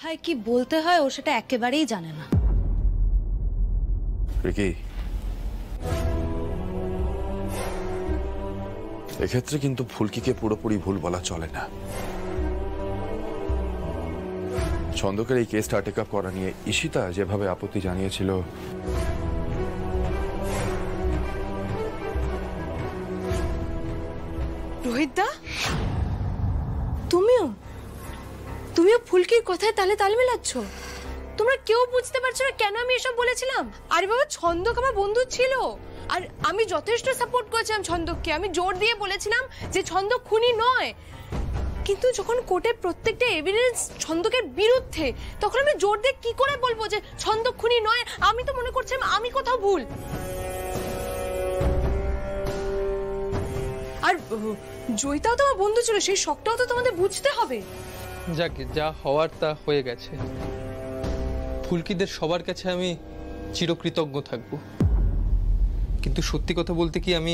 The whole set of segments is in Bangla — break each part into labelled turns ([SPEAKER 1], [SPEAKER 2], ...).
[SPEAKER 1] কোথায় কি বলতে হয় ও সেটা একেবারেই জানে না।
[SPEAKER 2] রিকি, এক্ষেত্রে কিন্তু ফুলকিকে পুরোপুরি ভুল বলা চলে না। ছন্দকের এই কেসটা টেক আপ করা নিয়ে ঈশিতা যেভাবে আপত্তি জানিয়েছিল,
[SPEAKER 3] রোহিত দা, তুমিও ফুলকির কথায় তালে তাল মেলাচ্ছ? তোমরা কেউ বুঝতে পারছো না কেন আমি এসব বলেছিলাম? আরে বাবা, ছন্দক আমার বন্ধু ছিল, আর আমি যথেষ্ট সাপোর্ট করেছিলাম ছন্দককে। আমি জোর দিয়ে বলেছিলাম যে ছন্দক খুনি নয়, কিন্তু যখন কোর্টে প্রত্যেকটা এভিডেন্স ছন্দকের বিরুদ্ধে, তখন আমি জোর দিয়ে কি করে বলবো যে ছন্দক খুনি নয়? আমি তো মনে করছিলাম আমি কোথাও ভুল। আর জয়িতাও তো আমার বন্ধু ছিল, সেই শখটাও তো তোমাদের বুঝতে হবে।
[SPEAKER 4] যাকে যা হওয়ার তা হয়ে গেছে। ফুলকিদের সবার কাছে আমি চিরকৃতজ্ঞ থাকব, কিন্তু সত্যি কথা বলতে কি আমি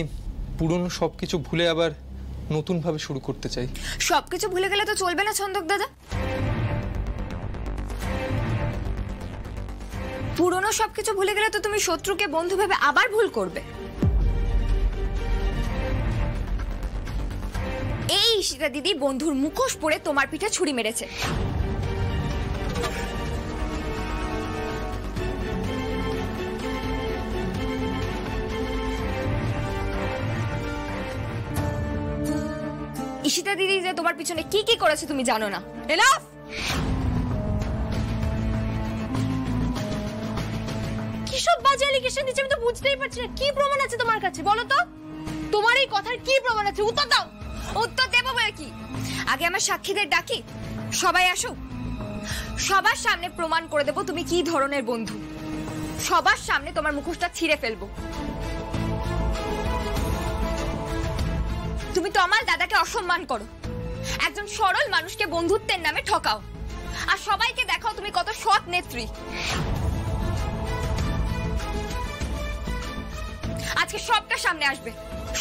[SPEAKER 4] পুরনো সবকিছু ভুলে আবার নতুন ভাবে শুরু করতে চাই।
[SPEAKER 5] সবকিছু ভুলে গেলে তো চলবে না ছন্দক দাদা। পুরনো সবকিছু ভুলে গেলে তো তুমি শত্রুকে বন্ধু ভেবে আবার ভুল করবে। এই ঈশিতা দিদি বন্ধুর মুখোশ পরে তোমার পিঠে ছুরি মেরেছে। ঈশিতা দিদি যে তোমার পিছনে কি কি করেছে তুমি জানো না। এনাফ!
[SPEAKER 3] কিসব বাজে এলিগেশন দিচ্ছে আমি তো বুঝতেই পারছি না। কি প্রমাণ আছে তোমার কাছে বলো তো? তোমার এই কথার কি প্রমাণ আছে? উত্তর দাও।
[SPEAKER 5] উত্তর দেবো বলে কি? আগে আমার সাক্ষীদের ডাকি, সবাই আসুক, সবার সামনে প্রমাণ করে দেবো তুমি কি ধরনের বন্ধু। সবার সামনে তোমার মুখোশটা ছিঁড়ে ফেলবো। তুমি তমাল দাদাকে অসম্মান করো, একজন সরল মানুষকে বন্ধুত্বের নামে ঠকাও, আর সবাইকে দেখাও তুমি কত সৎ নেত্রী। আজকে সবটা সামনে আসবে,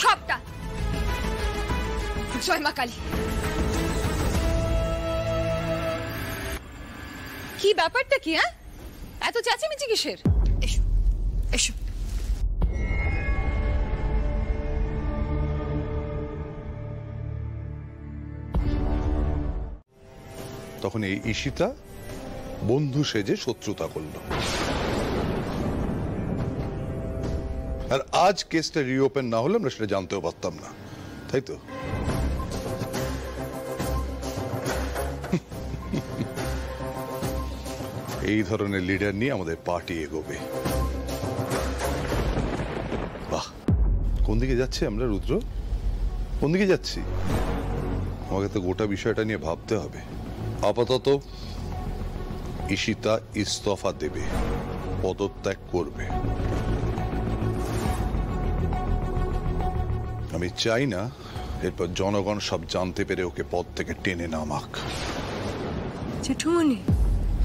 [SPEAKER 5] সবটা। জয় মা কালী।
[SPEAKER 3] কি ব্যাপারটা কি? হ্যাঁ, এত চেঁচামেচি কিসের?
[SPEAKER 5] এসো এসো।
[SPEAKER 6] তখন এই ঈশিতা বন্ধু সেজে শত্রুতা করল, আর আজ কেসটা রিওপেন না হলে আমরা সেটা জানতেও পারতাম না, তাই তো? এই ধরনের লিডার নিয়ে আমাদের পার্টি এগোবে। বাহ, কোন দিকে যাচ্ছি আমরা রুদ্র? কোন দিকে যাচ্ছি? আমাকে তো গোটা বিষয়টা নিয়ে ভাবতে হবে। আপাতত ঈশিতা ইস্তফা দেবে, পদত্যাগ করবে। আমি চাই না এরপর জনগণ সব জানতে পেরে ওকে পদ থেকে টেনে নামাক।
[SPEAKER 3] জেঠুমনি,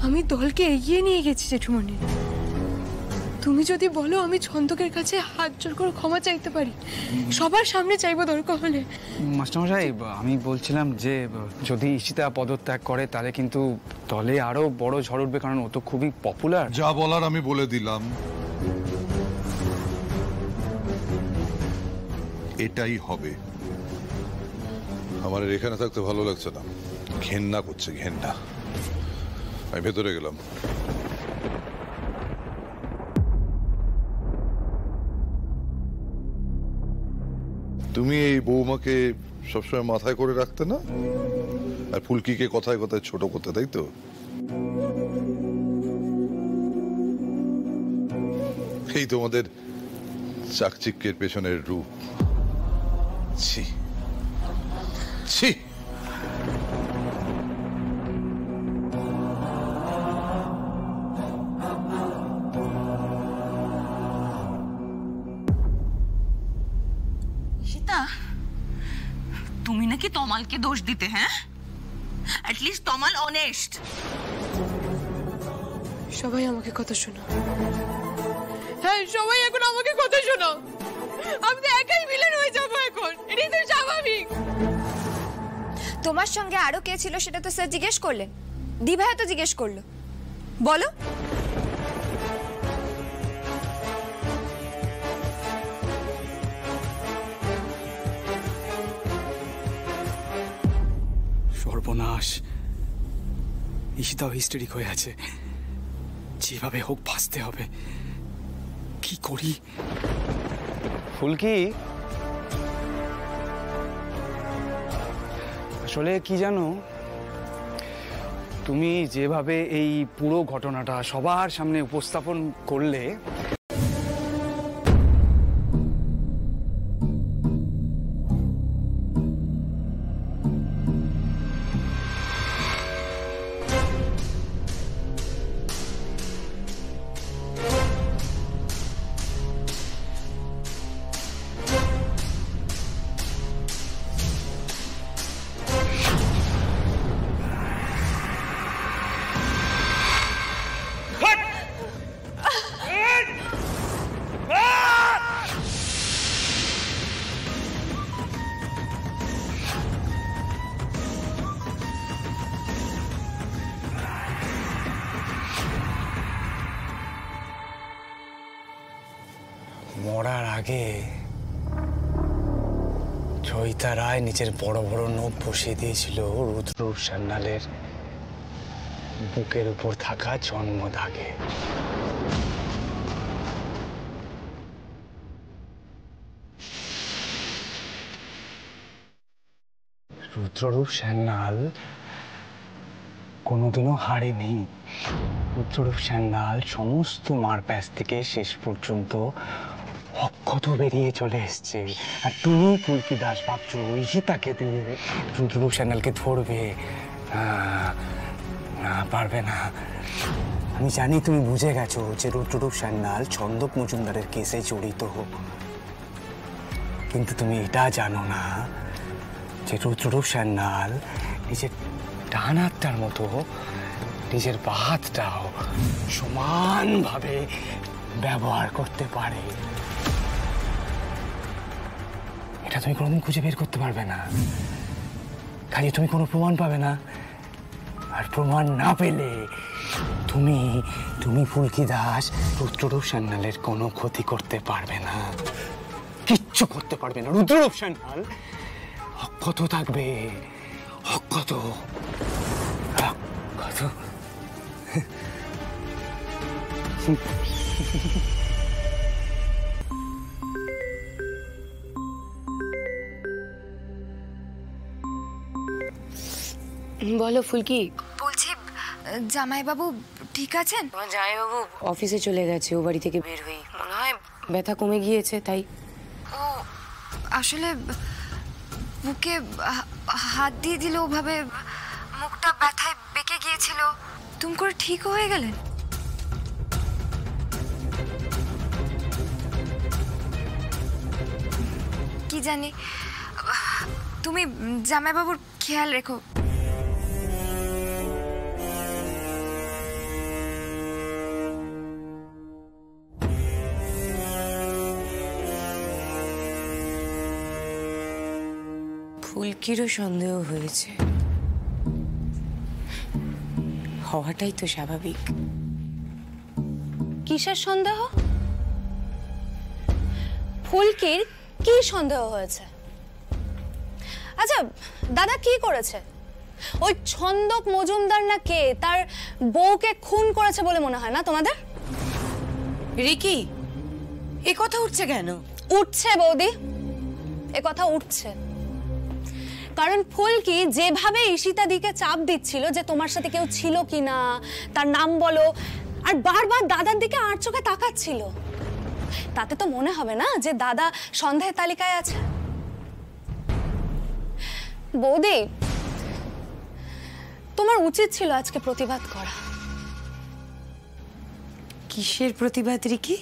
[SPEAKER 3] আমি দলকে এগিয়ে নিয়ে গেছি জেঠুমনি। তুমি যদি বলো আমি ছন্দকের কাছে হাত জোর করে ক্ষমা চাইতে পারি, সবার সামনে চাইবো দরকার হলে।
[SPEAKER 7] মাস্টারমশাই, আমি বলছিলাম যে যদি ঈশিতা পদত্যাগ করে তাহলে কিন্তু দলে আরো বড় ঝড় উঠবে, কারণ ও তো খুবই পপুলার।
[SPEAKER 6] যা বলার আমি বলে দিলাম, এটাই হবে। আমার এখানে থাকতে ভালো লাগছে না, ঘেন্না করছে, ঘেন্না। আমি ভেতরে গেলাম। তুমি এই বৌমাকে সবসময় মাথায় করে রাখতে না, আর ফুলকিকে কথায় কথায় ছোট করতে, তাই তো? এই তোমাদের চাকচিক্যের পেছনের রূপ। ছি ছি।
[SPEAKER 1] তুমি নাকি তমালকে দোষ দিতে? হ্যাঁ, অ্যাটলিস্ট তমাল অনেস্ট।
[SPEAKER 3] সবাই আমাকে কথা শোনো। হ্যাঁ, সবাই এখন আমাকে কথা শোনো। আমি তো একাই ভিলেন হয়ে যাবো এখন, এটাই তো স্বাভাবিক।
[SPEAKER 5] তোমার সঙ্গে আরো কে ছিল সেটা তো স্যার জিজ্ঞেস করলেন। দিভাই তো জিজ্ঞেস করলো, বলো।
[SPEAKER 7] সর্বনাশ, ঈশিতাও হিস্টেরিক হয়ে আছে। যেভাবে হোক বাঁচতে হবে। কি করি? ফুলকি, আসলে কি জানো, তুমি যেভাবে এই পুরো ঘটনাটা সবার সামনে উপস্থাপন করলে, মরার আগে জয়িতা রায় নিজের বড় বড় নখ বসিয়ে দিয়েছিল রুদ্র সান্যালের বুকের উপর থাকা জন্মদাগে। রুদ্ররূপ সান্যাল কোনোদিনও হারেনি। রুদ্ররূপ সান্যাল সমস্ত মারপ্যাচ থেকে শেষ পর্যন্ত অক্ষত বেরিয়ে চলে এসছে। আর তুমি ফুলকি দাস ভাবছো ঈশিতাকে দিয়ে রুদ্ররূপ সান্যালকে ধরবে? না, পারবে না। আমি জানি তুমি বুঝে গেছো যে রুদ্ররূপ সান্যাল ছন্দক মজুমদারের কেসে জড়িত, কিন্তু তুমি এটা জানো না যে রুদ্ররূপ সান্যাল নিজের ডান হাতটার মতো নিজের বাঁ হাতটাও সমানভাবে ব্যবহার করতে পারে। এটা তুমি কোনোদিন খুঁজে বের করতে পারবে না, খালি তুমি কোনো প্রমাণ পাবে না। আর প্রমাণ না পেলে তুমি ফুলকি দাস রুদ্ররূপ সান্যালের কোনো ক্ষতি করতে পারবে না, কিচ্ছু করতে পারবে না। রুদ্ররূপ সান্যাল অক্ষত থাকবে, অক্ষত অক্ষত।
[SPEAKER 3] বলো ফুলকি।
[SPEAKER 5] বলছি জামাইবাবু ঠিক আছেন?
[SPEAKER 3] জামাইবাবু অফিসে চলে গেছে, ও বাড়ি থেকে বের হয়ে মনে হয় ব্যথা কমে গিয়েছে তাই।
[SPEAKER 5] ও আসলে বুকে হাত দিয়ে দিল, ওভাবে মুখটা ব্যথায় বেঁকে গিয়েছিল, তুম করে ঠিক হয়ে গেলেন। কি জানি, তুমি জামাইবাবুর খেয়াল রেখো।
[SPEAKER 3] ফুলকিরও সন্দেহ হয়েছে, হওয়াটাই তো স্বাভাবিক।
[SPEAKER 8] কিসের সন্দেহ? ফুলকির কি সন্দেহ হয়েছে? আচ্ছা দাদা কি করেছে? ওই ছন্দক মজুমদার না কে তার বউকে খুন করেছে বলে মনে হয় না তোমাদের?
[SPEAKER 3] রিকি, এ কথা উঠছে কেন?
[SPEAKER 8] উঠছে বৌদি, এ কথা উঠছে কারণ ফুলকি যেভাবে ঈশিতাদিকে চাপ দিচ্ছিল যে তোমার সাথে কেউ ছিল কিনা, তার নাম বলো, আর বারবার দাদার দিকে আর চোখে তাকাচ্ছিল, তাতে তো মনে হবে না যে দাদা সন্দেহের তালিকায় আছে। বৌদি তোমার উচিত ছিল আজকে প্রতিবাদ করা।
[SPEAKER 3] কিসের প্রতিবাদ রিকি?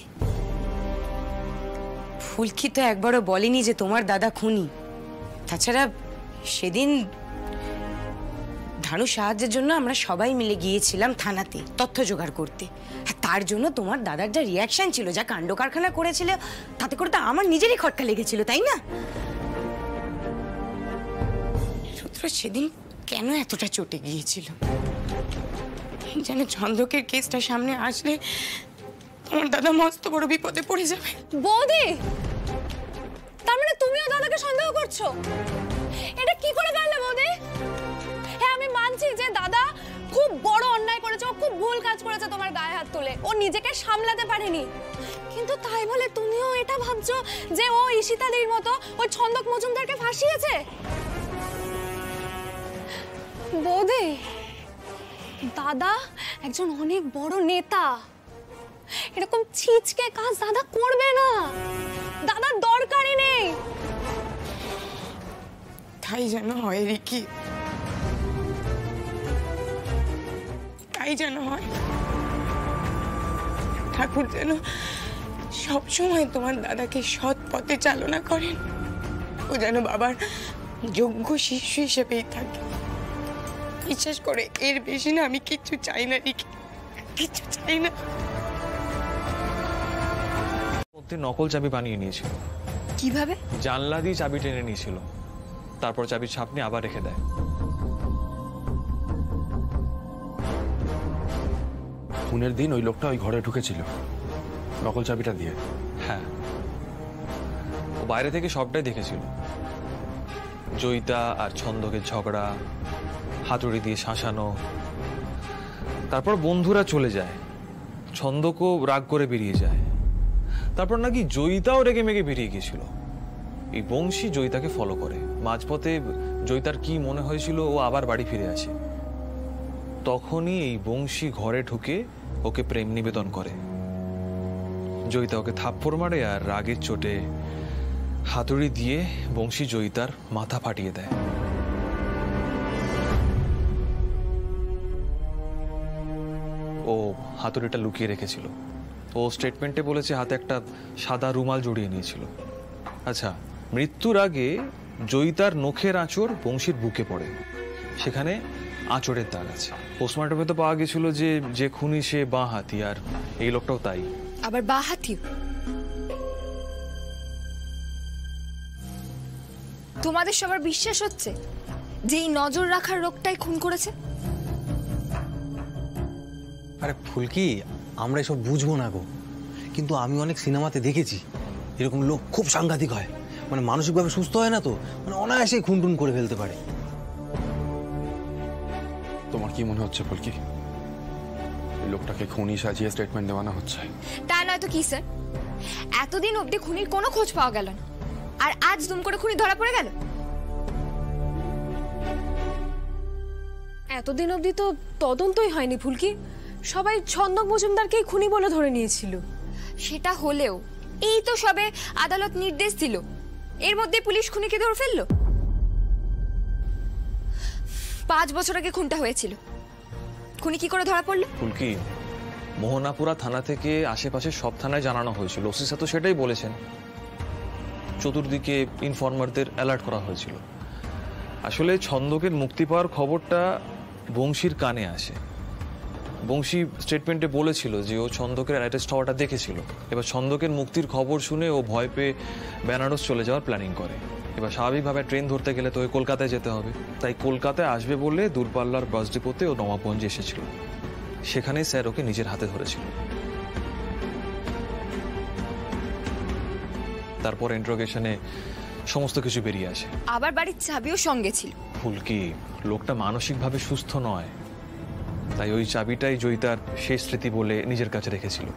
[SPEAKER 3] ফুলকি তো একবারও বলেনি যে তোমার দাদা খুনি। তাছাড়া সেদিন ধানু সাহায্যের জন্য আমরা সবাই মিলে গিয়েছিলাম থানাতে তথ্য জোগাড় করতে, আর তার জন্য তোমার দাদার যা রিয়াকশন ছিল, যা কাণ্ড কারখানা করেছিল, তাতে করে তো আমার নিজেরই খটকা লেগেছিল, তাই না? রুদ্র সেদিন কেন এতটা চটে গিয়েছিল?
[SPEAKER 9] যেন ছন্দকের কেসটা সামনে আসলে তোমার দাদা মস্ত বড় বিপদে পড়ে যাবে।
[SPEAKER 8] বৌদি, তার মানে তুমিও দাদাকে সন্দেহ করছো? এটা কি করে পারলে বৌদি? হ্যাঁ, আমি মানছি যে দাদা খুব বড় অন্যায় করেছে, ও খুব ভুল কাজ করেছে তোমার গায়ে হাত তুলে, ও নিজেকে সামলাতে পারেনি। কিন্তু তাই বলে তুমিও এটা ভাবছো যে ও ঈশিতাদির মতো ওই ছন্দক মজুমদারকে ফাঁসিয়েছে? বৌদি, দাদা একজন অনেক বড় নেতা, এরকম ছিচকে কাজ দাদা করবে না, দাদার দরকারই নেই।
[SPEAKER 9] তাই যেন হয় রিকি, তাই যেন হয়। ঠাকুর যেন সবসময় তোমার দাদাকে সৎ পথে চালনা করেন, ও যেন বাবার যোগ্য শিষ্য হিসেবেই থাকে। বিশ্বাস করে এর বেশি না আমি কিচ্ছু চাই না রিকি, কিচ্ছু চাই না।
[SPEAKER 10] নকল চাবি বানিয়ে নিয়েছিল।
[SPEAKER 5] কিভাবে?
[SPEAKER 10] জানলা দিয়ে চাবি টেনে নিয়েছিল, তারপর চাবির ছাপ নিয়ে আবার রেখে দেয়।
[SPEAKER 2] খুনের দিন ওই লোকটা ওই ঘরে ঢুকেছিল নকল চাবিটা দিয়ে।
[SPEAKER 10] হ্যাঁ, ও বাইরে থেকে সবটাই দেখেছিল, জয়িতা আর ছন্দকের ঝগড়া, হাতুড়ি দিয়ে শাসানো। তারপর বন্ধুরা চলে যায়, ছন্দকও রাগ করে বেরিয়ে যায়। তারপর নাকি জয়িতাও রেগে মেগে বেরিয়ে গিয়েছিল। এই বংশী জয়িতাকে ফলো করে, মাঝপথে জয়িতার কি মনে হয়েছিল ও আবার বাড়ি ফিরে আসে। তখনই এই বংশী ঘরে ঢুকে ওকে প্রেম নিবেদন করে। জয়িতা ওকে থাপ্পড় মারে আর রাগের চোটে হাতুড়ি দিয়ে বংশী জয়িতার মাথা ফাটিয়ে দেয়। ও হাতুড়িটা লুকিয়ে রেখেছিল। ও স্টেটমেন্টে বলেছে হাতে একটা সাদা রুমাল জড়িয়ে নিয়েছিল। আচ্ছা, মৃত্যুর আগে জয়িতার নখের আঁচড় বংশীর বুকে পড়ে, সেখানে আঁচড়ের দাগ আছে। পোস্টমর্টমে তো পাওয়া গেছিল যে খুনি সে বাঁ হাতি, আর এই লোকটাও তাই।
[SPEAKER 5] আবার বাঁ হাতি? তোমাদের সবার বিশ্বাস হচ্ছে যে এই নজর রাখার লোকটাই খুন করেছে?
[SPEAKER 11] আরে ফুলকি, আমরা এসব বুঝবো না গো, কিন্তু আমি অনেক সিনেমাতে দেখেছি এরকম লোক খুব সাংঘাতিক হয়, মানে মানসিকভাবে সুস্থ হয় না তো, মানে অনায়াসেই খুনটুন করে ফেলতে পারে।
[SPEAKER 2] তোমার কি মনে হচ্ছে ফুলকি, এই লোকটাকে খুনি সাজিয়ে স্টেটমেন্ট দেওয়ানো হচ্ছে?
[SPEAKER 5] তা নয় তো কি স্যার, এতদিন অবধি খুনির কোনো খোঁজ পাওয়া গেল না, আর আজ দুম করে খুনি ধরা পড়ে গেল।
[SPEAKER 3] এতদিন অবধি তো তদন্তই হয়নি ফুলকি, সবাই ছন্দক মজুমদারকেই খুনি বলে ধরে নিয়েছিল।
[SPEAKER 5] সেটা হলেও এই তো সবে আদালত নির্দেশ দিল, এর মধ্যে পুলিশ খুনিকে ধরে ফেললো। 5 বছর আগে খুনটা হয়েছিল, খুনি কি করে ধরা পড়লো?
[SPEAKER 10] ফুলকি, মোহনাপুরা থানা থেকে আশেপাশে সব থানায় জানানো হয়েছিল, ওসি স্যার তো সেটাই বলেছেন। চতুর্দিকে ইনফরমারদের অ্যালার্ট করা হয়েছিল। আসলে ছন্দকের মুক্তি পাওয়ার খবরটা বংশীর কানে আসে। বংশী স্টেটমেন্টে বলেছিল যে ও ছন্দকের অ্যারেস্ট হওয়াটা দেখেছিল। এবার ছন্দকের মুক্তির খবর শুনে ও ভয় পেয়ে বেনারস চলে যাওয়ার প্ল্যানিং করে। এবার স্বাভাবিকভাবে ট্রেন ধরতে গেলে তো ওই কলকাতায় যেতে হবে, তাই কলকাতায় আসবে বলে দূরপাল্লার বাস ডিপোতে ও নবাবগঞ্জে এসেছিল। সেখানেই স্যার ওকে নিজের হাতে ধরেছিল। তারপর ইন্টারোগেশনে সমস্ত কিছু বেরিয়ে আসে।
[SPEAKER 5] আবার বাড়ির চাবিও সঙ্গে ছিল।
[SPEAKER 10] ফুলকি, লোকটা মানসিকভাবে সুস্থ নয়, তাই ওই চাবিটাই জয়িতার শেষ স্মৃতি বলে নিজের কাছে রেখেছিল।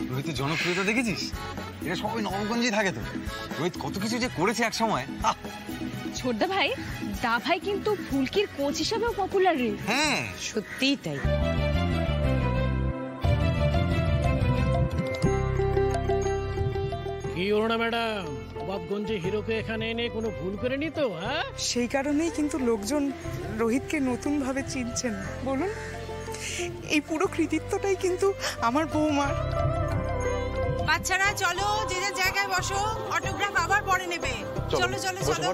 [SPEAKER 11] রোহিতের জনপ্রিয়তা দেখেছিস? এটা সবাই নবগঞ্জেই থাকে তো। রোহিত কত কিছু যে করেছে এক সময়।
[SPEAKER 3] ছোটদা ভাই, দা ভাই কিন্তু ফুলকির কোচ হিসেবেও পপুলার রে।
[SPEAKER 11] হ্যাঁ,
[SPEAKER 9] সত্যিই তাই।
[SPEAKER 12] কি হলো না ম্যাডাম, নবাবগঞ্জে হিরোকে এখানে এনে কোনো ভুল করেনি তো? হ্যাঁ,
[SPEAKER 9] সেই কারণেই কিন্তু লোকজন রোহিতকে নতুন ভাবে চিনছেন। বলুন, এই পুরো কৃতিত্বটাই কিন্তু আমার বৌমার।
[SPEAKER 1] বাচ্চারা চলো, যে যার জায়গায় বসো, অটোগ্রাফ আবার পরে নেবে। চলো চলো চলো।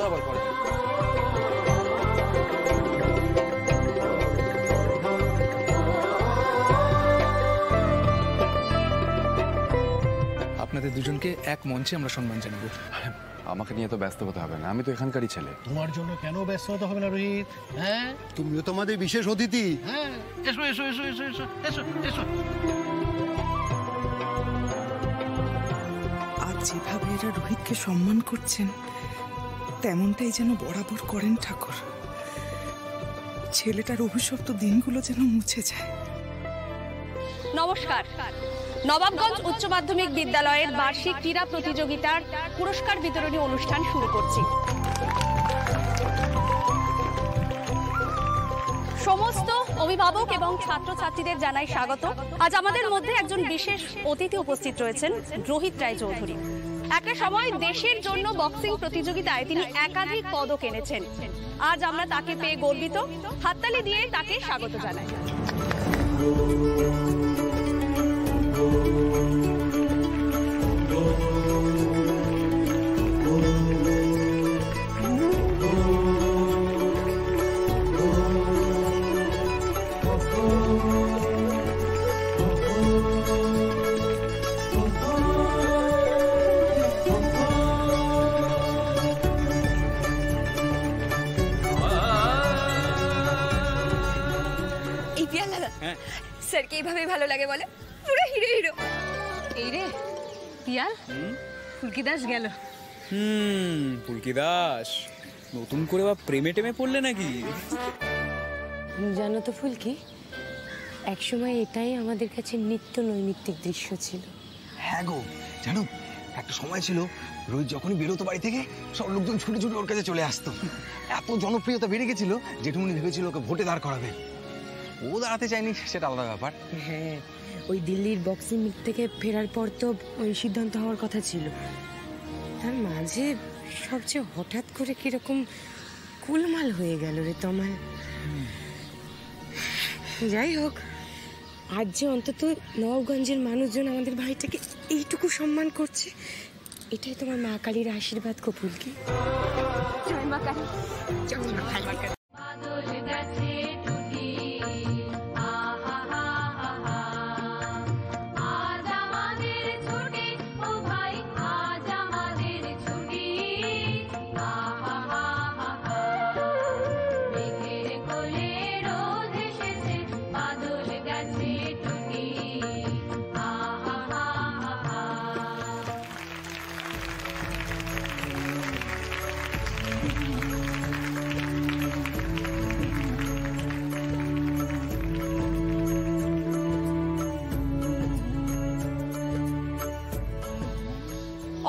[SPEAKER 13] আপনাদের দুজনকে এক মঞ্চে আমরা সম্মান জানাবো।
[SPEAKER 2] আমাকে নিয়ে তো ব্যস্ত হতে হবে না, আমি তো এখানকারই ছেলে।
[SPEAKER 12] তোমার জন্য কেন ব্যস্ত হতে হবে না রোহিত? হ্যাঁ,
[SPEAKER 14] তুমিও তোমাদের বিশেষ অতিথি।
[SPEAKER 12] হ্যাঁ, এসো এসো এসো এসো এসো এসো এসো।
[SPEAKER 15] আজ যেভাবে এরা রোহিতকে সম্মান করছেন তেমনটাই যেন বরাবর করেন ঠাকুর। ছেলেটার অভিশপ্ত দিনগুলো যেন মুছে যায়।
[SPEAKER 8] নমস্কার। নবাবগঞ্জ উচ্চ মাধ্যমিক বিদ্যালয়ের বার্ষিক ক্রীড়া প্রতিযোগিতার পুরস্কার বিতরণী অনুষ্ঠান শুরু করছি। সমস্ত অভিভাবক এবং ছাত্রছাত্রীদের জানাই স্বাগত। আজ আমাদের মধ্যে একজন বিশেষ অতিথি উপস্থিত রয়েছেন, রোহিত রায় চৌধুরী। একটা সময় দেশের জন্য বক্সিং প্রতিযোগিতায় তিনি একাধিক পদক এনেছেন। আজ আমরা তাকে পেয়ে গর্বিত। হাততালি দিয়ে তাকে স্বাগত জানাই।
[SPEAKER 5] স্যারকে এইভাবেই ভালো লাগে বলে, পুরো হিরো হিরো।
[SPEAKER 3] এই রে পিয়াল, ফুলকি দাস গেল।
[SPEAKER 16] ফুলকি দাস নতুন করে বা প্রেমে টেমে পড়লে নাকি?
[SPEAKER 9] জানো তো ফুলকি, একসময় এটাই আমাদের কাছে নিত্য নৈমিত্তিক দৃশ্য ছিল।
[SPEAKER 11] হ্যাঁ গো, জানো একটা সময় ছিল রোহিত যখনই বেরোতো বাড়ি থেকে সব লোকজন ছুটে ছুটে ওর কাছে চলে আসতো। এত জনপ্রিয়তা বেড়ে গেছিল জেঠুমনি ভেবেছিল ওকে ভোটে দাঁড় করাবে। ও দাঁড়াতে চায়নি, সেটা আলাদা ব্যাপার।
[SPEAKER 9] হ্যাঁ, ওই দিল্লির বক্সিং মিট থেকে ফেরার পর তো ওই সিদ্ধান্ত হওয়ার কথা ছিল। তার মাঝে সবচেয়ে হঠাৎ করে কিরকম কুলমাল হয়ে গেল রে তোমার। যাই হোক, আজ যে অন্তত নবগঞ্জের মানুষজন আমাদের ভাইটাকে এইটুকু সম্মান করছে, এটাই তোমার মা কালীর আশীর্বাদ গো ফুলকি।
[SPEAKER 5] জয় মা কালী, জয় মা কালী।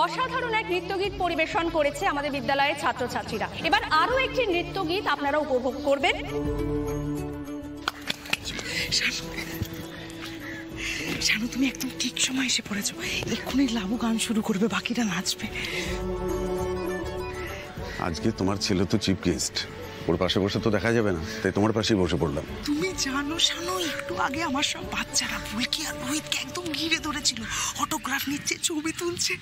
[SPEAKER 8] অসাধারণ এক নৃত্যগীত পরিবেশন করেছে আমাদের বিদ্যালয়ের ছাত্রছাত্রীরা। এবার আরো একটি নৃত্যগীত আপনারা উপভোগ করবেন।
[SPEAKER 15] জানো, তুমি একদম ঠিক সময় এসে পড়েছো। এক্ষুনি লাবু গান শুরু করবে, বাকিরা নাচবে।
[SPEAKER 17] আজকে তোমার ছেলে তো চিফ গেস্ট, ওর পাশে বসে তো দেখা যাবে না, তাই তোমার পাশেই বসে পড়লাম।
[SPEAKER 15] তুমি জানো শানু, একটু আগে আমার সব বাচ্চারা ফুলকি আর রোহিতকে একদম ঘিরে ধরেছিল, অটোগ্রাফ নিচ্ছে, ছবি তুলছে।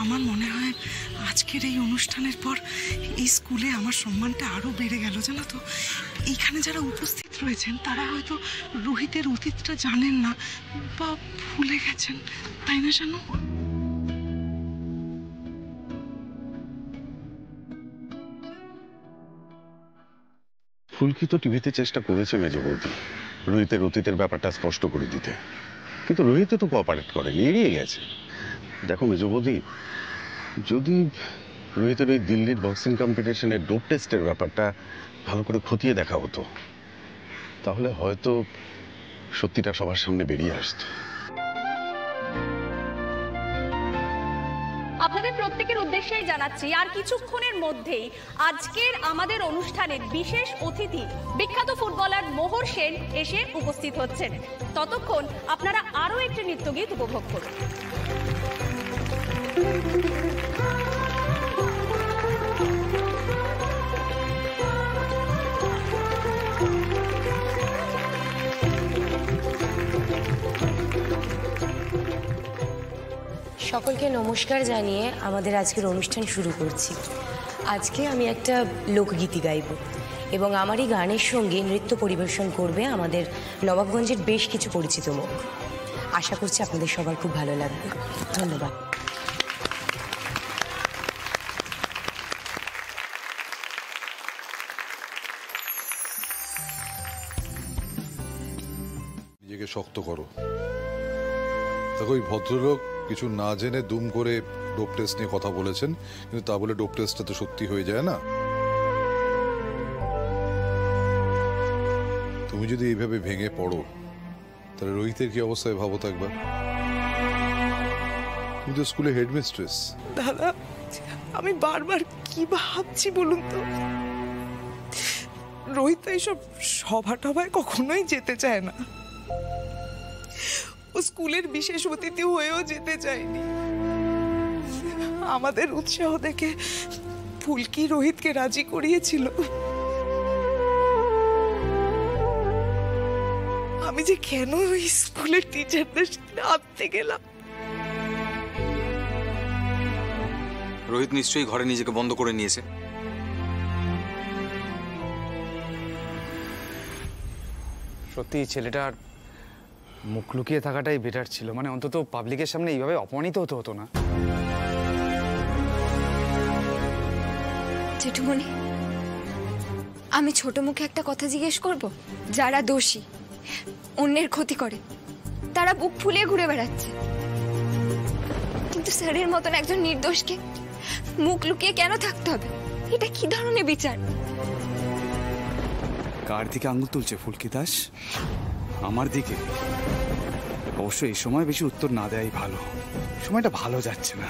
[SPEAKER 15] আমার মনে হয় আজকের এই অনুষ্ঠানের পর এই স্কুলে আমার সম্মানটা আরো বেড়ে গেল, জানো তো। এইখানে যারা উপস্থিত রয়েছেন তারা হয়তো রোহিতের অতীতটা জানেন না বা ভুলে গেছেন, তাই না জানো?
[SPEAKER 17] ফুলকি তো টিভিতে চেষ্টা করেছে মেজ বৌদি রোহিতের অতীতের ব্যাপারটা স্পষ্ট করে দিতে, কিন্তু রোহিত তো কোঅপারেট করেনি, এড়িয়ে গেছে। দেখো মেজ বৌদি, যদি রোহিতের ওই দিল্লির বক্সিং কম্পিটিশনের ডোপ টেস্টের ব্যাপারটা ভালো করে খতিয়ে দেখা হতো, তাহলে হয়তো সত্যিটা সবার সামনে বেরিয়ে আসতো।
[SPEAKER 8] আপনাদের প্রত্যেকের উদ্দেশ্যেই জানাচ্ছি, আর কিছুক্ষণের মধ্যেই আজকের আমাদের অনুষ্ঠানের বিশেষ অতিথি বিখ্যাত ফুটবলার মোহর সেন এসে উপস্থিত হচ্ছেন। ততক্ষণ আপনারা আরো একটি নৃত্যগীত উপভোগ করুন।
[SPEAKER 9] সকলকে নমস্কার জানিয়ে আমাদের আজকের অনুষ্ঠান শুরু করছি।
[SPEAKER 18] আজকে আমি একটা লোকগীতি গাইব এবং আমার এই গানের সঙ্গে নৃত্য পরিবেশন করবে আমাদের নবাবগঞ্জের বেশ কিছু পরিচিত মুখ। আশা করছি আপনাদের সবার খুব ভালো লাগবে। ধন্যবাদ।
[SPEAKER 6] নিজেকে শক্ত করো। দেখো, ওই ভদ্রলোক কিছু না জেনে দুম করে ডোপ টেস্ট নিয়ে কথা বলেছেন, কিন্তু তা বলে ডোপ টেস্টটা তো সত্যি হয়ে যায় না। তুমি যদি এইভাবে ভেঙে পড়ো তাহলে রোহিতের কি অবস্থায় ভাবো তো একবার। তুমি তো স্কুলে হেডমিস্ট্রেস।
[SPEAKER 15] দাদা, আমি বারবার কি ভাবছি বলুন তো। রোহিত তো এইসব সভা টভায় কখনোই যেতে চায় না। ও স্কুলের বিশেষ অতিথি হয়েও যেতে চায়নি। আমাদের উৎসাহ দেখে ফুলকি রোহিতকে রাজি করিয়েছিল। আমি যে কেন ওই স্কুলের টিচারদের সাথে আঁটতে গেলাম।
[SPEAKER 10] রোহিত নিশ্চয়ই ঘরে নিজেকে বন্ধ করে নিয়েছে।
[SPEAKER 7] সত্যি ছেলেটার মুখ লুকিয়ে থাকাটাই বেটার ছিল, মানে অন্তত পাবলিকের সামনে এইভাবে অপমানিত হতো না।
[SPEAKER 5] জেঠুমণি, আমি ছোট মুখে একটা কথা জিজ্ঞেস করব? যারা দোষী, অন্যের ক্ষতি করে, তারা বুক ফুলিয়ে ঘুরে বেড়াচ্ছে, কিন্তু স্যারের মতন একজন নির্দোষকে মুখ লুকিয়ে কেন থাকতে হবে? এটা কি ধরনের বিচার?
[SPEAKER 16] কার দিকে আঙুল তুলছে ফুলকি দাস? আমার দিকে? অবশ্য এই সময় বেশি উত্তর না দেয়াই ভালো। সময়টা ভালো যাচ্ছে না।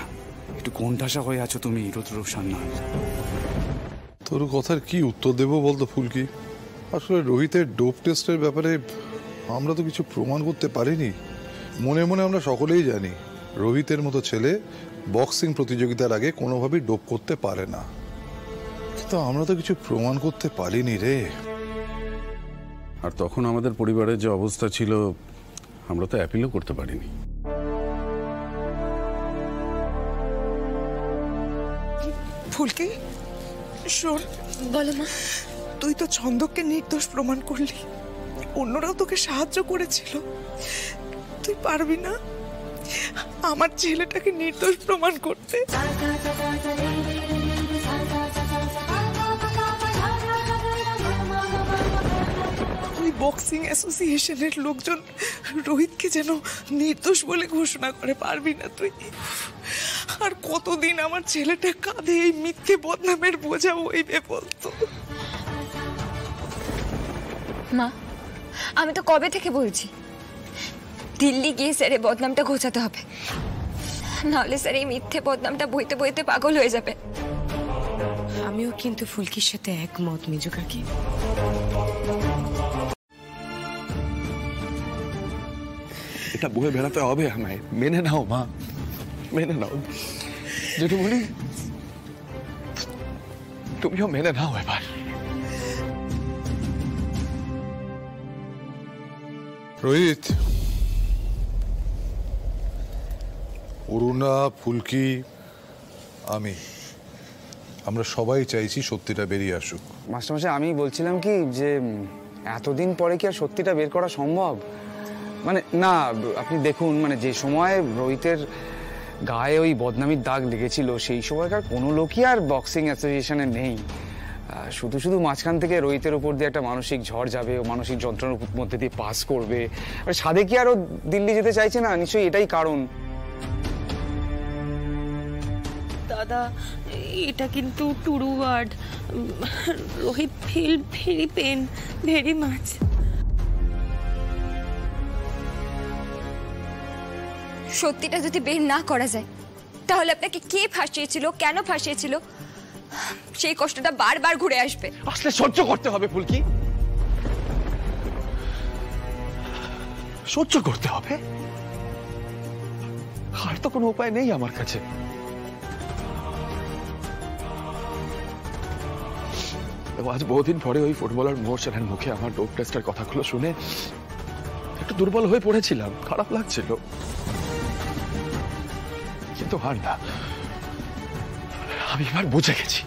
[SPEAKER 16] একটু কোণঠাসা হয়ে আছো তুমি রুদ্র সান্যাল।
[SPEAKER 6] তোর কথার কি উত্তর দেবো বলতো ফুলকি? আসলে রোহিতের ডোপ টেস্টের ব্যাপারে আমরা তো কিছু প্রমাণ করতে পারিনি। মনে মনে আমরা সকলেই জানি রোহিতের মতো ছেলে বক্সিং প্রতিযোগিতার আগে কোনোভাবেই ডোপ করতে পারে না, কিন্তু আমরা তো কিছু প্রমাণ করতে পারিনি রে।
[SPEAKER 17] আর তখন আমাদের পরিবারের যে অবস্থা ছিল, আমরা তো অ্যাপিলও করতে পারিনি।
[SPEAKER 15] ফুলকি, শোন।
[SPEAKER 5] বলো মা।
[SPEAKER 15] তুই তো ছন্দককে নির্দোষ প্রমাণ করলি, অন্যরাও তোকে সাহায্য করেছিল। তুই পারবি না আমার ছেলেটাকে নির্দোষ প্রমাণ করতে? তুই বক্সিং অ্যাসোসিয়েশনের লোকজন রোহিতকে যেন নির্দোষ বলে ঘোষণা করে, পারবি না তুই? আর কতদিন আমার ছেলেটা কাঁধে এই মিথ্যে বদনামের বোঝা বইবে বলতো?
[SPEAKER 5] মা, আমি তো কবে থেকে বলছি দিল্লি গিয়ে স্যারের বদনামটা ঘোচাতে হবে, নাহলে স্যার এই মিথ্যে বদনামটা বইতে বইতে পাগল হয়ে যাবে।
[SPEAKER 18] আমিও কিন্তু ফুলকির সাথে একমত মেজো কাকি।
[SPEAKER 2] এটা বয়ে বেড়াতে হবে আমায়, মেনে নাও মা, মেনে নাও। যেটু বলি তুমিও মেনে নাও এবার।
[SPEAKER 6] রোহিত, অরুণা, ফুলকি, আমরা সবাই চাইছি সত্যিটা বেরিয়ে আসুক।
[SPEAKER 7] মাস্টারমশাই, আমি বলছিলাম কি যে এতদিন পরে কি আর সত্যিটা বের করা সম্ভব? মানে না, আপনি দেখুন, মানে যে সময় রোহিতের গায়ে ওই বদনামির দাগ লেগেছিল সেই সময়কার কোনো লোকই আর বক্সিং অ্যাসোসিয়েশনে নেই। শুধু শুধু মাঝখান থেকে রোহিতের উপর দিয়ে একটা মানসিক ঝড় যাবে, ও মানসিক যন্ত্রণার মধ্যে দিয়ে পাস করবে। সাধে কি আরও দিল্লি যেতে চাইছে না? নিশ্চয়ই এটাই কারণ।
[SPEAKER 9] দাদা, এটা কিন্তু true word. Rohit feel very pain, very much.
[SPEAKER 5] সত্যিটা যদি বের না করা যায় তাহলে আপনাকে কে ফাঁসিয়েছিল, কেন ফাঁসিয়েছিল, সেই কষ্টটা বারবার ঘুরে আসবে।
[SPEAKER 2] আসলে সহ্য করতে হবে ফুলকি, সহ্য করতে হবে। আর তো কোনো উপায় নেই আমার কাছে। আজ বহুদিন পরে ওই ফুটবলার মোহসেনের মুখে আমার ডোপ টেস্টের কথাগুলো শুনে একটু দুর্বল হয়ে পড়েছিলাম, খারাপ লাগছিল, কিন্তু আর না। আমি এবার বুঝে গেছি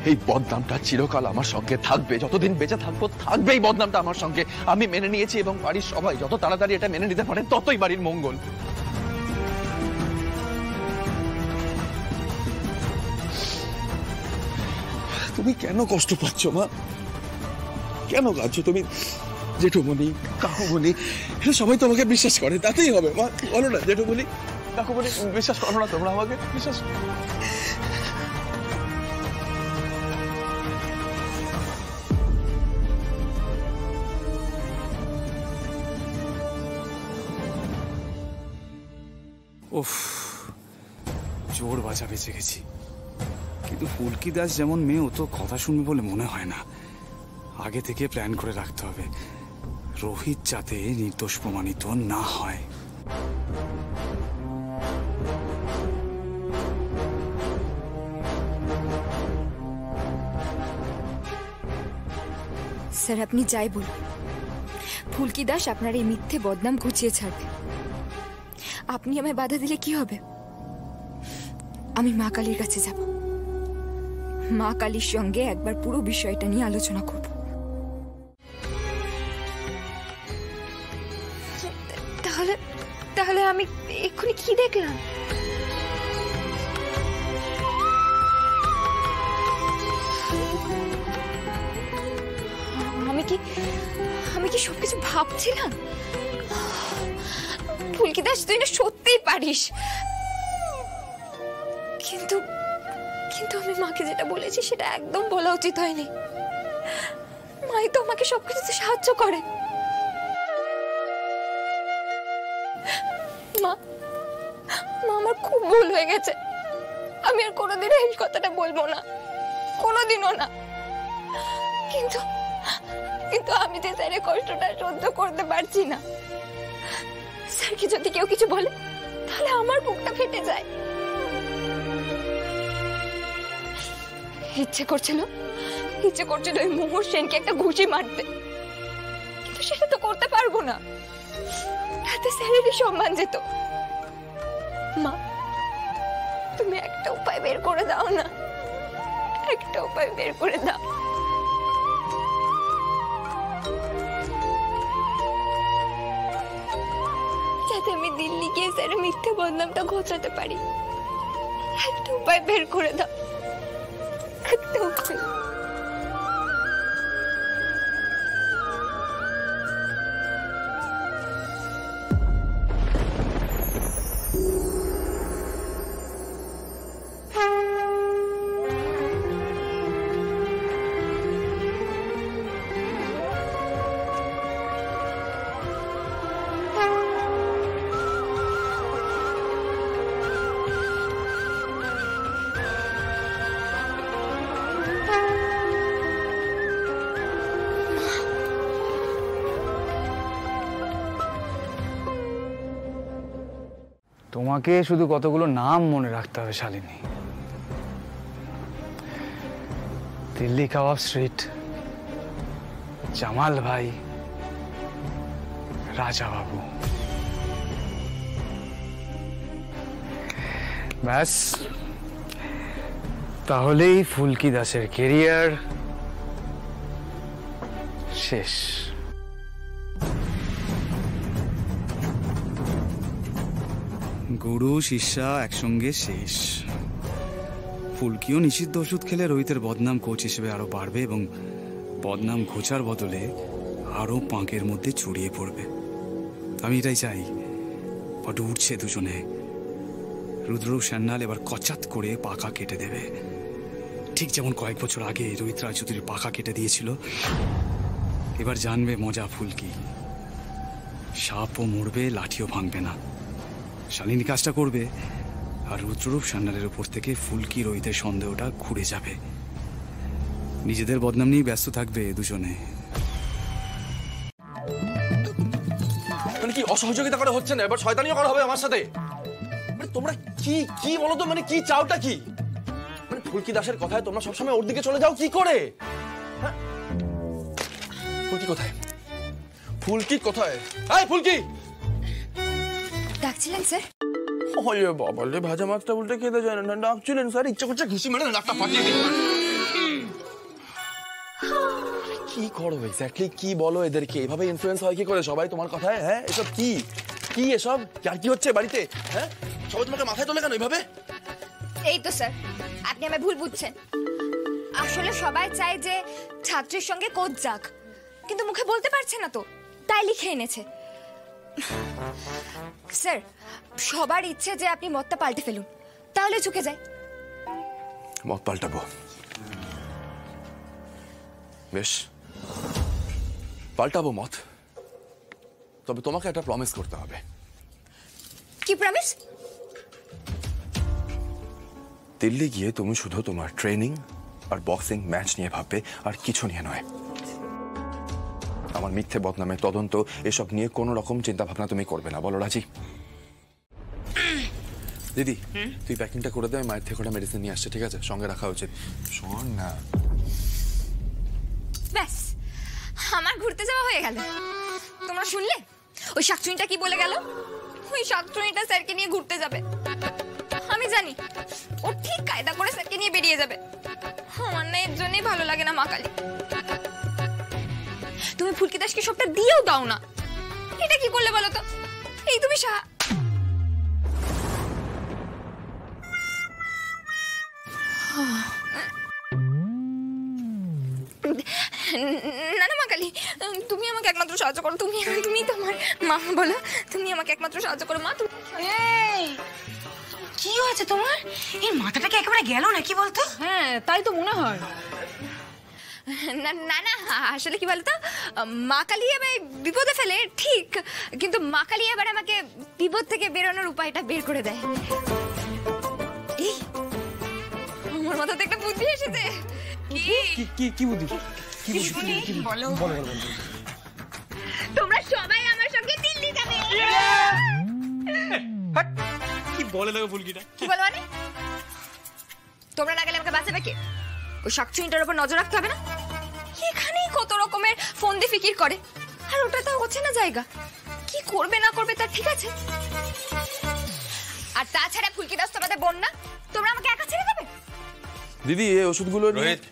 [SPEAKER 2] এই বদনামটা চিরকাল আমার সঙ্গে থাকবে, যতদিন বেঁচে থাকবো থাকবে এই বদনামটা আমার সঙ্গে। আমি মেনে নিয়েছি এবং বাড়ির সবাই যত তাড়াতাড়ি এটা মেনে নিতে পারে ততই বাড়ির মঙ্গল। তুমি কেন কষ্ট পাচ্ছ মা? কেন কাঁদছো তুমি? জেঠুমণি, কাকুমণি, এরা সবাই তোমাকে বিশ্বাস করে, তাতেই হবে মা। বলো না জেঠুমণি, কাকুমণি, বিশ্বাস করো না তোমরা আমাকে? বিশ্বাস
[SPEAKER 16] উফ, জোর বাঁচা বেঁচে গেছি। কিন্তু ফুলকি দাস যেমন মেয়ে, ও তো কথা শুনবে বলে মনে হয় না। আগে থেকে প্ল্যান করে রাখতে হবে, রোহিত যাতে নির্দোষ প্রমাণিত না হয়।
[SPEAKER 5] স্যার, আপনি যাই বলুন, ফুলকি দাস আপনার এই মিথ্যে বদনাম ঘুচিয়ে ছাড়বে। আপনি আমায় বাধা দিলে কি হবে? আমি মা কালীর কাছে যাব, মা কালীর সঙ্গে একবার পুরো বিষয়টা নিয়ে আলোচনা করব। তাহলে তাহলে আমি এক্ষুনি কি দেখলাম? আমি কি সবকিছু ভাবছিলাম? ফুলকি দাস, তুই না সত্যিই পারিস। কিন্তু কিন্তু আমি মাকে যেটা বলেছি সেটা একদম বলা উচিত হয়নি। মাই তো আমাকে সবকিছুতে সাহায্য করে। মা, আমার খুব ভুল হয়ে গেছে। আমি আর কোনোদিনও এই কথাটা বলবো না, কোনোদিনও না। কিন্তু কিন্তু আমি যে স্যারের কষ্টটা সহ্য করতে পারছি না। স্যারকে যদি কেউ কিছু বলে তাহলে আমার বুকটা ফেটে যায়। ইচ্ছে করছিল ওই মোহর সেনকে একটা ঘুষি মারতে, কিন্তু সেটা তো করতে পারবো না, তাতে স্যারেরই সম্মান যেত। মা, তুমি একটা উপায় বের করে দাও না, একটা উপায় বের করে দাও। যাতে আমি দিল্লি গিয়ে স্যারের মিথ্যে বদনামটা ঘোচাতে পারি। একটা উপায় বের করে দাও, একটা উপায়।
[SPEAKER 7] তোমাকে শুধু কতগুলো নাম মনে রাখতে হবে শালিনী। দিল্লি কাবাব স্ট্রিট, জামাল ভাই, রাজা বাবু। ব্যাস, তাহলেই ফুলকি দাসের কেরিয়ার শেষ।
[SPEAKER 16] গুরু শিষ্যা একসঙ্গে শেষ। ফুলকিও নিষিদ্ধ ওষুধ খেলে রোহিতের বদনাম কোচ হিসেবে আরো বাড়বে এবং বদনাম ঘোচার বদলে আরো পাঁকের মধ্যে ছড়িয়ে পড়বে। আমি এটাই চাই। বট উঠছে দুজনে। রুদ্র সান্যাল এবার কচাত করে পাকা কেটে দেবে, ঠিক যেমন কয়েক বছর আগে রোহিত রায়চৌধুরীর পাকা কেটে দিয়েছিল। এবার জানবে মজা ফুলকি। সাপও মরবে, লাঠিও ভাঙবে না। শালিনী কাজটা করবে, আর রুদ্ররূপ সান্যালের উপর থেকে ফুলকি রোহিতের সন্দেহটা ঘুরে যাবে। নিজেদের বদনাম নিয়ে ব্যস্ত থাকবে দুজনে।
[SPEAKER 2] মানে কি অসহযোগিতা করা হচ্ছে না, এবার শয়তানিও করা হবে আমার সাথে? মানে তোমরা কি কি বলো তো, মানে কি চাওটা কি? মানে ফুলকি দাসের কথায় তোমরা সবসময় ওর দিকে চলে যাও কি করে? ফুলকি কোথায়? ফুলকি কোথায়? এই ফুলকি!
[SPEAKER 5] ডাকছিলেন স্যার?
[SPEAKER 2] ওরে বাবা রে, ভাজা মাছটা উল্টে খেতে যায় না। ডাকছিলেন স্যার? ইচ্ছা করছে ঘুষি মেরে নাকটা ফাটিয়ে দিই। কি করো এক্স্যাক্টলি? কি বলো এদেরকে? এভাবে ইনফ্লুয়েন্স হয় কি করে সবাই তোমার কথায়? হ্যাঁ, এসব কি কি এসব আর কি হচ্ছে বাড়িতে? হ্যাঁ, সবাই তোমাকে মাথায় তোলে কেন এভাবে?
[SPEAKER 5] এই তো স্যার, আপনি আমায় ভুল বুঝছেন। আসলে সবাই চায় যে ছাত্রীর সঙ্গে কোচ যাক, কিন্তু মুখে বলতে পারছে না তো, তাই লিখে এনেছে। স্যার, সবার ইচ্ছে যে আপনি মতটা পাল্টে ফেলুন, তাহলে ঝুঁকে যায়।
[SPEAKER 2] মত পাল্টাবো, বেশ পাল্টাবো মত, তবে তোমাকে একটা প্রমিস করতে হবে।
[SPEAKER 5] কি প্রমিস?
[SPEAKER 2] দিল্লি গিয়ে তুমি শুধু তোমার ট্রেনিং আর বক্সিং ম্যাচ নিয়ে ভাববে, আর কিছু নিয়ে নয়। আমার মিথ্যে বদনামে তদন্ত এসব নিয়ে কোনো রকম চিন্তা ভাবনা তুমি করবে না, বলো রাজি? দিদি, তুই প্যাকিংটা করে দে, মায়ের থেকে ওটা মেডিসিন নিয়ে আসছে, ঠিক আছে? সঙ্গে রাখা উচিত। শোন না,
[SPEAKER 5] ব্যাস আমার ঘুরতে যাওয়া হয়ে গেল। তোমরা শুনলে ওই শাকচুনিটা কি বলে গেল? ওই শাকচুনিটা স্যারকে নিয়ে ঘুরতে যাবে। আমি জানি ও ঠিক কায়দা করে স্যারকে নিয়ে বেরিয়ে যাবে। আমার না এর জন্যই ভালো লাগে না মা কালী। তুমি ফুলকি দাসকে সবটা দিয়েও দাও না, এটা কি করলে বলো তো? এই তুমি না না মা কালী, তুমি আমাকে একমাত্র সাহায্য করো। তুমি তোমার মা বলো, তুমি আমাকে একমাত্র সাহায্য করো মা।
[SPEAKER 9] কি হয়েছে তোমার? এই মাথাটাকে একেবারে গেল না কি বলতো?
[SPEAKER 3] হ্যাঁ, তাই তো মনে হয়।
[SPEAKER 5] না না না, আসলে কি বলতো, মা কালী এবার বিপদে ফেলে ঠিক, কিন্তু মা কালী এবার আমাকে বিপদ থেকে বেরোনোর উপায়টা বের করে দেয়। এই আমার মাথাতে একটা বুদ্ধি এসেছে।
[SPEAKER 2] কি বুদ্ধি?
[SPEAKER 5] বলো। তোমরা সবাই আমার সঙ্গে দিল্লি যাবে।
[SPEAKER 10] কি বলে দেখো ফুলকিটা?
[SPEAKER 5] কি বলো মানে? তোমরা না গেলে আমাকে বাঁচাবে কে? ওই শাকচুনিটার উপর নজর রাখতে হবে না? এখানেই কত রকমের ফোন দিয়ে ফিকির করে, আর ওটা তো হচ্ছে না জায়গা। কি করবে না করবে তার ঠিক আছে। আর তাছাড়া ফুলকি দাস তোমাদের বোন না, তোমরা আমাকে একা ছেড়ে দেবে?
[SPEAKER 2] দিদি, এই ওষুধগুলো
[SPEAKER 10] Rohit,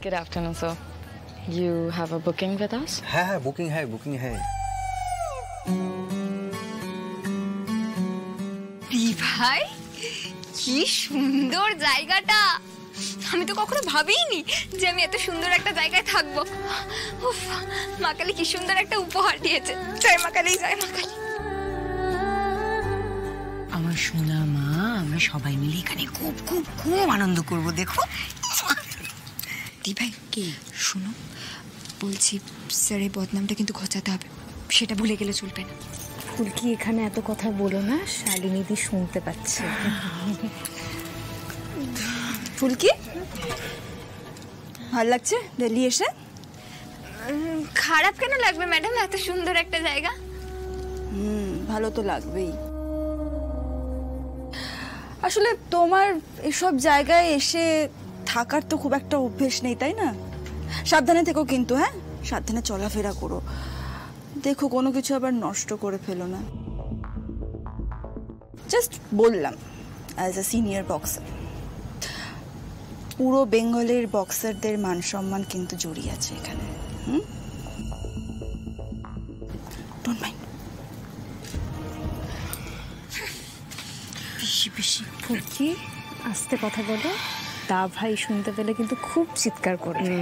[SPEAKER 19] Good afternoon, sir. You have a booking with us?
[SPEAKER 11] हाँ, बुकिंग है।
[SPEAKER 5] ভাই, কি সুন্দর জায়গাটা! আমি তো কখনো ভাবিনি যে আমি এত সুন্দর একটা জায়গায় থাকবো। উফ, মা কালী কি সুন্দর একটা উপহার দিয়েছে। জয় মা কালী, জয় মা কালী।
[SPEAKER 9] আমার সোনা মা, আমরা সবাই মিলে এখানে খুব খুব খুব আনন্দ করব। দেখো
[SPEAKER 5] দি ভাই, কি শোনো, বলছি স্যারের বদনামটা কিন্তু ঘোচাতে হবে, সেটা ভুলে গেলে চলবে না।
[SPEAKER 19] ফুলকি, এখানে এত কথা বলো না, শালিনীদি শুনতে পাচ্ছে।
[SPEAKER 1] ফুলকি, ভালো লাগছে দিল্লি এসে?
[SPEAKER 5] খারাপ কেন লাগবে ম্যাডাম, এত সুন্দর একটা জায়গা।
[SPEAKER 1] ভালো তো লাগবেই। আসলে তোমার এসব জায়গায় এসে থাকার তো খুব একটা অভ্যেস নেই, তাই না? সাবধানে থেকো কিন্তু, হ্যাঁ, সাবধানে চলাফেরা করো। দেখো কোনো কিছু আবার নষ্ট করে ফেলো না। জাস্ট বললাম অ্যাজ আ সিনিয়র বক্সার, পুরো বেঙ্গলের বক্সারদের মান সম্মান কিন্তু জড়িয়ে আছে এখানে। Don't mind.
[SPEAKER 19] বেশি ফুলকি, আস্তে কথা বলো, দা ভাই শুনতে পেলে কিন্তু খুব চিৎকার করবে।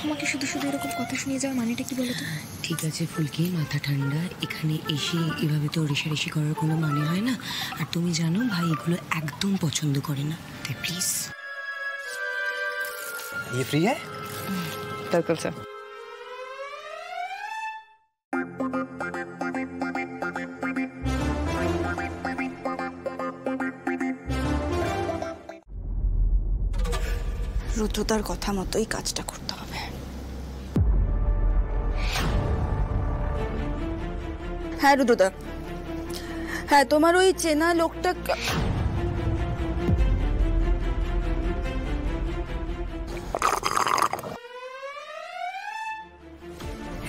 [SPEAKER 5] আমাকে শুধু শুধু এরকম কথা শুনিয়ে যাওয়ার মানেটা কি বলো তো?
[SPEAKER 18] ঠিক আছে ফুলকি, মাথা ঠান্ডা। এখানে এসে এভাবে তো রেশারেশি করার কোনো মানে হয় না। আর তুমি জানো ভাই এগুলো একদম পছন্দ করে না, তাই প্লিজ।
[SPEAKER 11] ये फ्री है?
[SPEAKER 19] बिल्कुल सर।
[SPEAKER 1] রুদ্রতার কথা মতোই কাজটা করতে হবে। হ্যাঁ রুদ্রতা, হ্যাঁ তোমার ওই চেনা লোকটা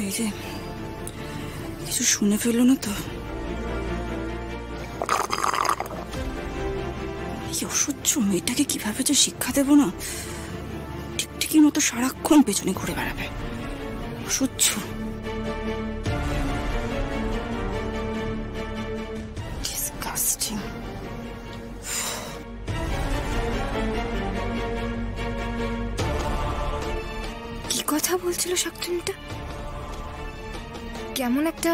[SPEAKER 1] এই যে কিছু শুনে ফেললো না তো? অসহ্য মেয়েটাকে কিভাবে যে শিক্ষা দেব না, টিকটিকির মতো সারাক্ষণ পেছনে ঘুরে বেড়াবে। অসহ্য। ডিসগাস্টিং।
[SPEAKER 5] কি কথা বলছিল শাকচুনিটা? কেমন একটা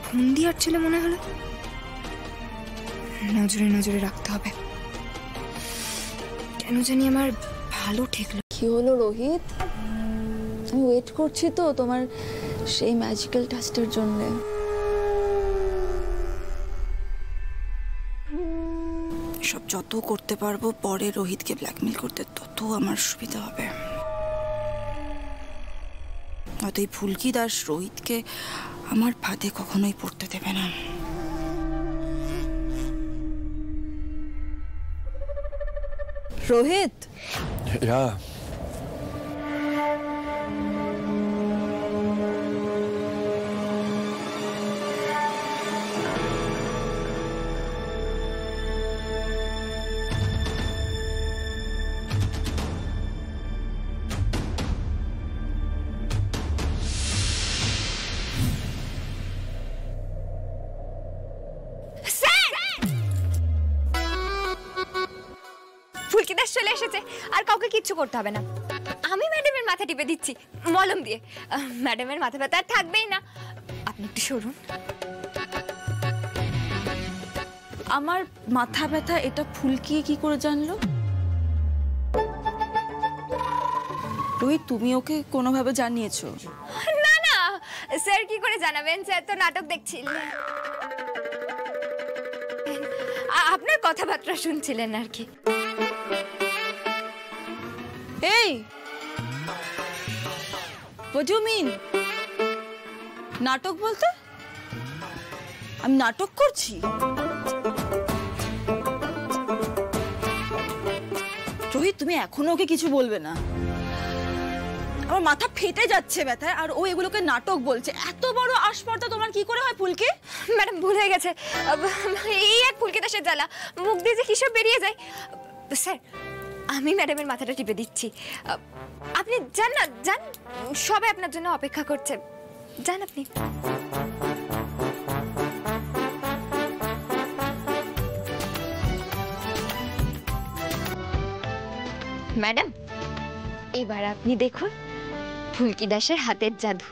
[SPEAKER 5] ফন্দি আটছিল মনে হলো। নজরে নজরে রাখতে হবে, কেন জানি আমার ভালো ঠেকলো।
[SPEAKER 1] কি হলো রোহিত? আমি ওয়েট করছি তো তোমার সেই ম্যাজিক্যাল টাচটার জন্য। সব যত করতে পারবো পরে রোহিতকে ব্ল্যাকমেল করতে, তত আমার সুবিধা হবে। হয়তো এই ফুলকি দাস রোহিতকে আমার ফাঁদে কখনোই পড়তে দেবে না। রোহিত,
[SPEAKER 5] ফুলকি দাস চলে এসেছে, আর কাউকে কিচ্ছু করতে হবে না। আমি ম্যাডামের মাথা টিপে দিচ্ছি মলম দিয়ে। ম্যাডামের মাথা ব্যথা আর থাকবেই না। আপনি একটু সরুন।
[SPEAKER 1] আমার মাথা ব্যথা এটা ফুলকি কি করে জানলো? রোহিত, তুমি ওকে কোনোভাবে জানিয়েছো?
[SPEAKER 5] না না স্যার, কি করে জানাবেন? স্যার তো নাটক দেখছিলেন, আপনার কথাবার্তা শুনছিলেন আর কি।
[SPEAKER 1] এই, what do you mean? নাটক বলতে আমি নাটক করছি? রোহিত, তুমি এখনো ওকে কিছু বলবে না? আমার মাথা ফেটে যাচ্ছে ব্যথায়, আর ও এগুলোকে নাটক বলছে। এত বড় আসপর্দা তোমার কি করে হয় ফুলকি?
[SPEAKER 5] ম্যাডাম ভুল হয়ে গেছে, এই এক ফুলকি দাসের জ্বালা, মুখ দিয়ে যে কিসব বেরিয়ে যায়। স্যার, আমি ম্যাডামের মাথাটা টিপে দিচ্ছি। আপনি যান না, যান, সবাই আপনার জন্য অপেক্ষা করছে। যান আপনি। ম্যাডাম, এবার আপনি দেখুন ফুলকি দাসের হাতের জাদু।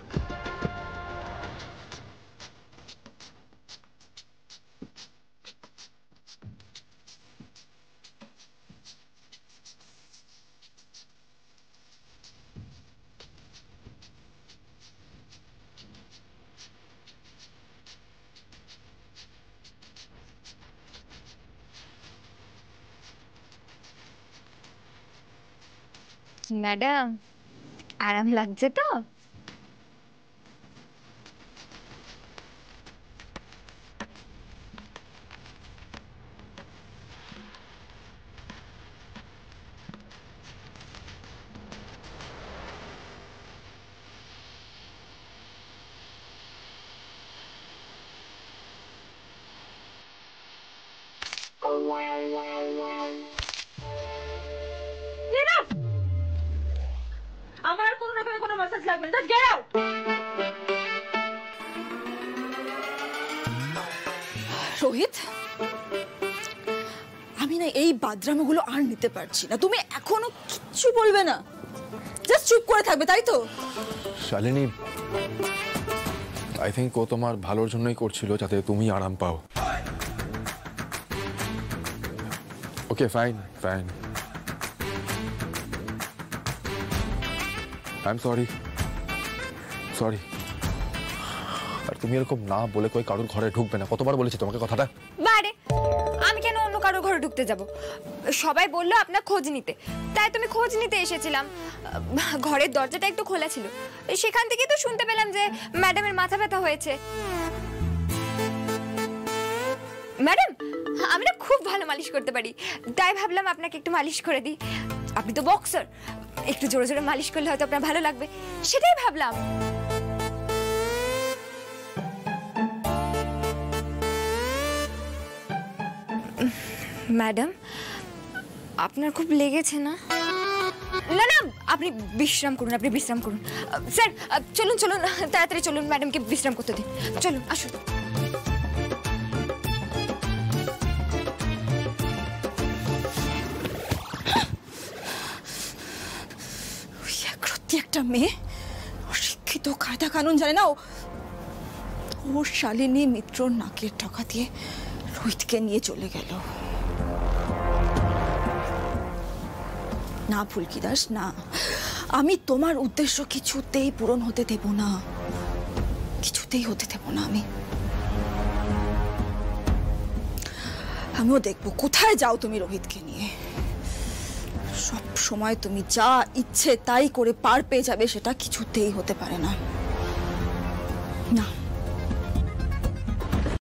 [SPEAKER 5] ম্যাডাম, আরাম লাগছে তো?
[SPEAKER 1] আমার কোনো রকমের কোনো মেসেজ লাগবে না। Get out. রোহিত, আমি না এই বাদরামগুলো আর নিতে পারছি না। তুমি এখনো কিচ্ছু বলবে না, জাস্ট চুপ করে থাকবে, তাই তো?
[SPEAKER 2] শালিনী, আই থিঙ্ক ও তোমার ভালোর জন্যই করছিল, যাতে তুমি আরাম পাও। Okay, fine fine, I am sorry sorry. আর তুমি এরকম না বলে কই কারোর ঘরে ঢুকবে না। কতবার বলেছি তোমাকে কথাটা?
[SPEAKER 5] বারে, আমি কেন অন্য কারোর ঘরে ঢুকতে যাব? সবাই বললো আপনার খোঁজ নিতে, তাই তুমি খোঁজ নিতে এসেছিলাম। ঘরের দরজাটা একটু খোলা ছিল, সেখান থেকে তো শুনতে পেলাম যে ম্যাডামের মাথা ব্যথা হয়েছে। ম্যাডাম, আমি না খুব ভালো মালিশ করতে পারি, তাই ভাবলাম আপনাকে একটু মালিশ করে দিই। আপনি তো বক্সার, একটু জোরে জোরে মালিশ করলে হয়তো আপনার ভালো লাগবে, সেটাই ভাবলাম। ম্যাডাম, আপনার খুব লেগেছে না? না না, আপনি বিশ্রাম করুন, আপনি বিশ্রাম করুন। স্যার চলুন চলুন, তাড়াতাড়ি চলুন, ম্যাডামকে বিশ্রাম করতে দিন। চলুন, আসুন।
[SPEAKER 1] একটা মেয়ে অশিক্ষিত, কায়দা কানুন জানে না, ওর শালিনী মিত্রর নাকের টাকা দিয়ে রোহিতকে নিয়ে চলে গেল। না ফুলকি দাস, না, আমি তোমার উদ্দেশ্য কিছুতেই পূরণ হতে দেব না, কিছুতেই হতে দেব না। আমিও দেখবো কোথায় যাও তুমি রোহিতকে নিয়ে। সব সময় তুমি যা ইচ্ছে তাই করে পার পেয়ে যাবে, সেটা কিছুতেই হতে পারে না। না।